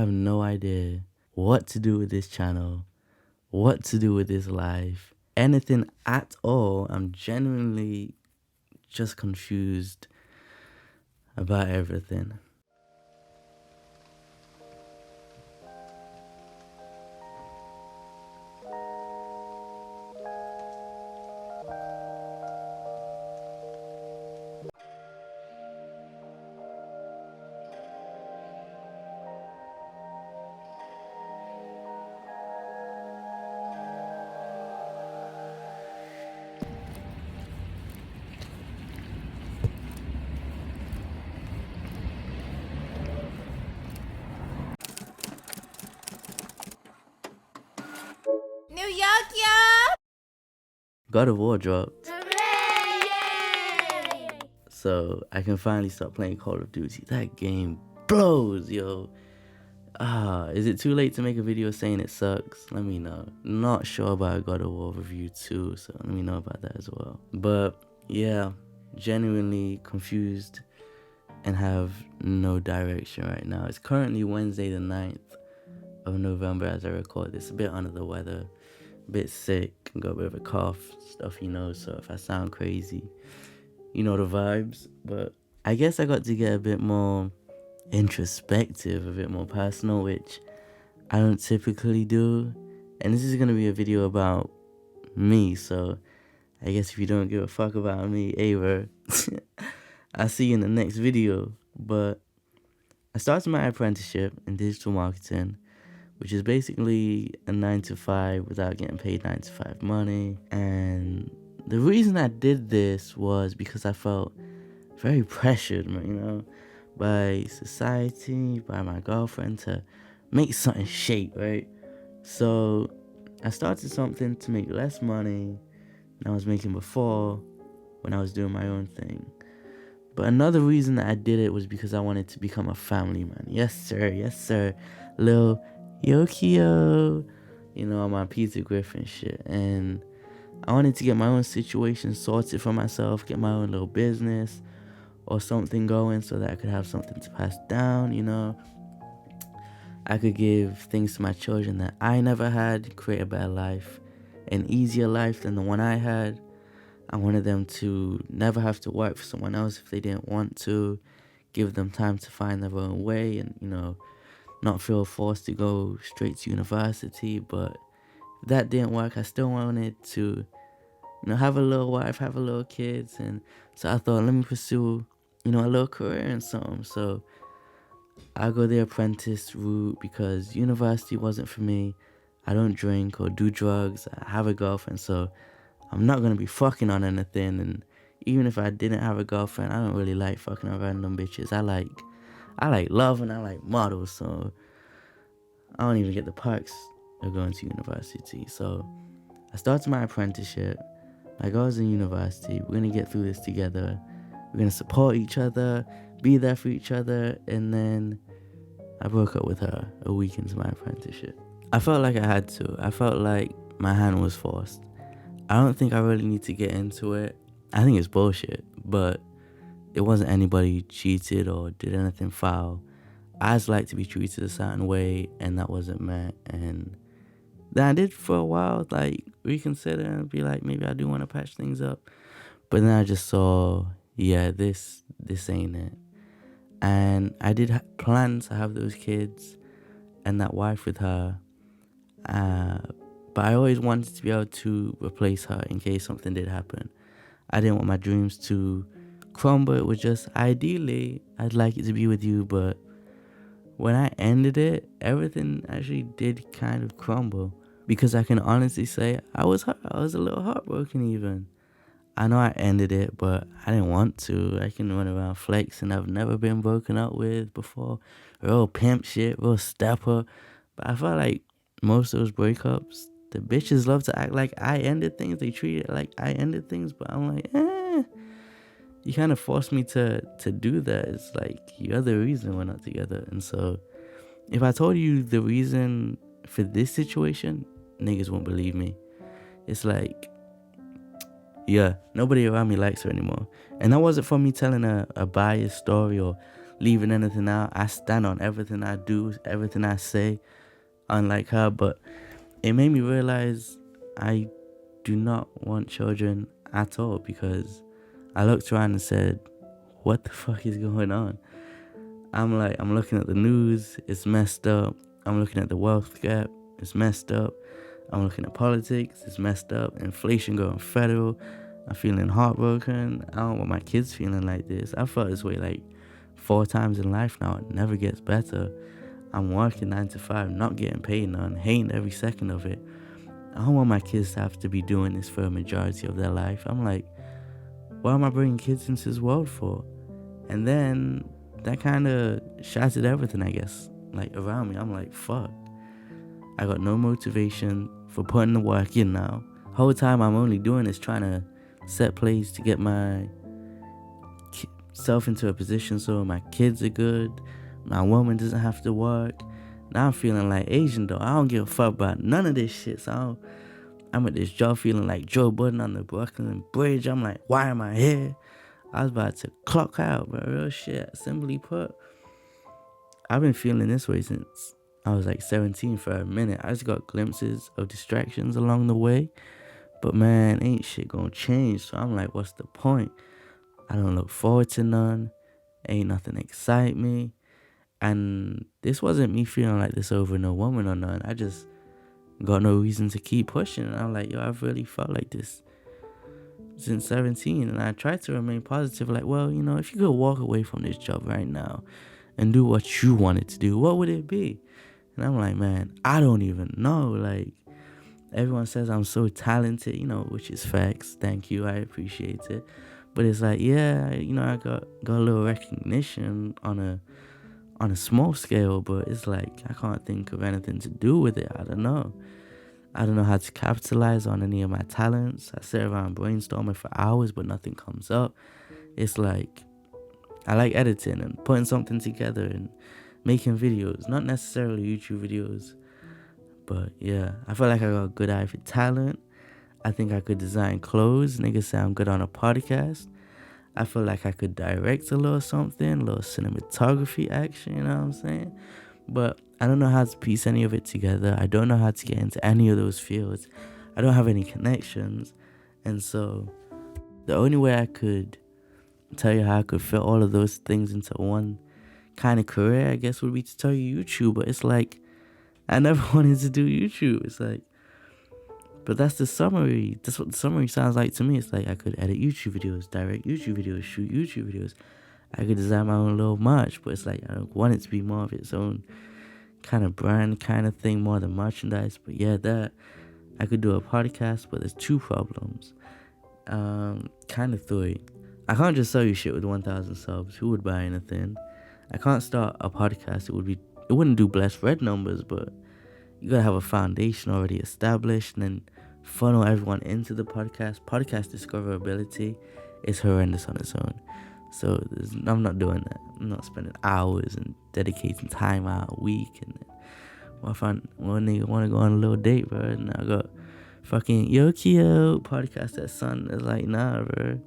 have no idea what to do with this channel, what to do with this life, anything at all. I'm genuinely just confused about everything. New York, yo! God of War dropped, Hooray! so I can finally start playing Call of Duty. That game blows, yo. Is it too late to make a video saying it sucks? Let me know. Not sure about a God of War review too, so let me know about that as well. But yeah, genuinely confused and have no direction right now. It's currently Wednesday the 9th of November as I record this. A bit under the weather, a bit sick, got a bit of a cough, stuff you know, so if I sound crazy, you know the vibes. But I guess I got to get a bit more introspective, a bit more personal, which I don't typically do. And this is going to be a video about me, so I guess if you don't give a fuck about me, Ava, I'll see you in the next video. But I started my apprenticeship in digital marketing, which is basically a 9 to 5 without getting paid 9 to 5 money. And the reason I did this was because I felt very pressured, you know, by society, by my girlfriend to make something shape, right? So I started something to make less money than I was making before when I was doing my own thing. But another reason that I did it was because I wanted to become a family man. Yes, sir. Lil Yokio, you know, on my Peter Griffin shit. And I wanted to get my own situation sorted for myself, get my own little business or something going so that I could have something to pass down, you know. I could give things to my children that I never had, create a better life, an easier life than the one I had. I wanted them to never have to work for someone else if they didn't want to, give them time to find their own way and, you know, not feel forced to go straight to university. But if that didn't work, I still wanted to, you know, have a little wife, have a little kids. And so I thought, let me pursue, you know, a little career in something. So I go the apprentice route because university wasn't for me. I don't drink or do drugs. I have a girlfriend, so I'm not going to be fucking on anything. And even if I didn't have a girlfriend, I don't really like fucking on random bitches. I like love and I like models, so I don't even get the perks of going to university. So I started my apprenticeship. My girl's in university. We're going to get through this together. We're going to support each other, be there for each other. And then I broke up with her a week into my apprenticeship. I felt like I had to. I felt like my hand was forced. I don't think I really need to get into it. I think it's bullshit, but it wasn't anybody cheated or did anything foul. I just like to be treated a certain way, and that wasn't met. And then I did for a while, like, reconsider and be like, maybe I do want to patch things up. But then I just saw, yeah, this ain't it. And I did plan to have those kids and that wife with her. But I always wanted to be able to replace her in case something did happen. I didn't want my dreams to crumble. It was just, ideally, I'd like it to be with you. But when I ended it, everything actually did kind of crumble. Because I can honestly say, I was hurt. I was a little heartbroken even. I know I ended it, but I didn't want to. I can run around flexing. I've never been broken up with before. Real pimp shit, real stepper. But I felt like most of those breakups, the bitches love to act like I ended things. They treat it like I ended things. But I'm like, you kind of forced me to do that. It's like, you're the reason we're not together. And so if I told you the reason for this situation, niggas won't believe me. It's like, yeah, nobody around me likes her anymore. And that wasn't for me telling a biased story or leaving anything out. I stand on everything I do, everything I say, unlike her. But it made me realize I do not want children at all, because I looked around and said, what the fuck is going on? I'm looking at the news, it's messed up. I'm looking at the wealth gap, it's messed up. I'm looking at politics, it's messed up. Inflation going federal. I'm feeling heartbroken. I don't want my kids feeling like this. I felt this way like 4 times in life now. It never gets better. I'm working 9 to 5, not getting paid none, hating every second of it. I don't want my kids to have to be doing this for a majority of their life. I'm like, what am I bringing kids into this world for? And then that kind of shattered everything, I guess, like around me. I'm like, fuck. I got no motivation for putting the work in now. Whole time I'm only doing is trying to set plays to get my self into a position so my kids are good, my woman doesn't have to work. Now I'm feeling like Asian though. I don't give a fuck about none of this shit. So I'm at this job feeling like Joe Budden on the Brooklyn Bridge. I'm like, why am I here? I was about to clock out, bro. Real shit. Simply put, I've been feeling this way since I was like 17 for a minute. I just got glimpses of distractions along the way. But man, ain't shit gonna change. So I'm like, what's the point? I don't look forward to none. Ain't nothing excite me. And this wasn't me feeling like this over no woman or none. I just got no reason to keep pushing. And I'm like, yo, I've really felt like this since 17. And I tried to remain positive. Like, well, you know, if you could walk away from this job right now and do what you wanted to do, what would it be? And I'm like, man, I don't even know. Like, everyone says I'm so talented, you know, which is facts. Thank you. I appreciate it. But it's like, yeah, you know, I got a little recognition on a small scale, but it's like I can't think of anything to do with it. I don't know. I don't know how to capitalize on any of my talents. I sit around brainstorming for hours, but nothing comes up. It's like I like editing and putting something together and making videos, not necessarily YouTube videos. But yeah, I feel like I got a good eye for talent. I think I could design clothes. Niggas say I'm good on a podcast. I feel like I could direct a little something, a little cinematography action, you know what I'm saying? But I don't know how to piece any of it together. I don't know how to get into any of those fields. I don't have any connections. And so the only way I could tell you how I could fit all of those things into one kind of career, I guess, would be to tell you YouTube. But it's like, I never wanted to do YouTube. It's like, but that's the summary. That's what the summary sounds like to me. It's like I could edit YouTube videos, direct YouTube videos, shoot YouTube videos. I could design my own little merch, but it's like I don't want it to be more of its own kind of brand kind of thing, more than merchandise. But yeah, that I could do a podcast, but there's 2 problems. Kind of 3. I can't just sell you shit with 1,000 subs. Who would buy anything? I can't start a podcast. It wouldn't do blessed red numbers, but you gotta have a foundation already established and then funnel everyone into the podcast. Podcast discoverability is horrendous on its own. So I'm not doing that. I'm not spending hours and dedicating time out a week. And then, well, if one nigga want to go on a little date, bro, and I got fucking yo Kyo podcast that son. It's like, nah, bro.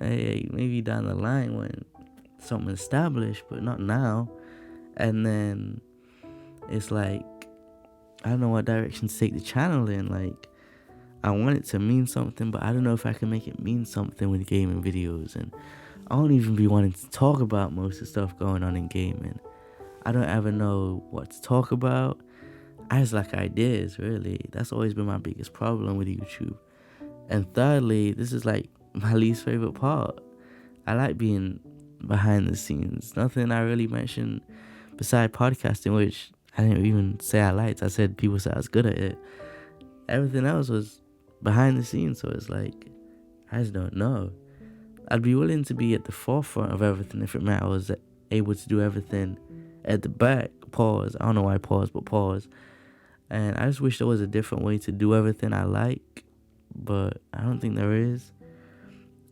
Hey, maybe down the line when something established, but not now. And then it's like, I don't know what direction to take the channel in. Like, I want it to mean something, but I don't know if I can make it mean something with gaming videos. And I don't even be wanting to talk about most of the stuff going on in gaming. I don't ever know what to talk about. I just like ideas, really. That's always been my biggest problem with YouTube. And thirdly, this is like my least favorite part. I like being behind the scenes. Nothing I really mentioned beside podcasting, which I didn't even say I liked. I said people said I was good at it. Everything else was behind the scenes, so it's like, I just don't know. I'd be willing to be at the forefront of everything if it meant I was able to do everything at the back. Pause. I don't know why pause, but pause. And I just wish there was a different way to do everything I like, but I don't think there is.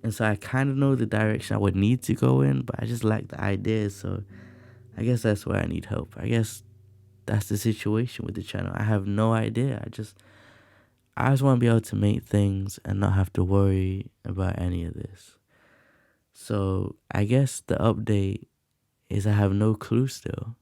And so I kind of know the direction I would need to go in, but I just lack the ideas. So I guess that's where I need help. I guess that's the situation with the channel. I have no idea. I just want to be able to make things and not have to worry about any of this. So I guess the update is I have no clue still.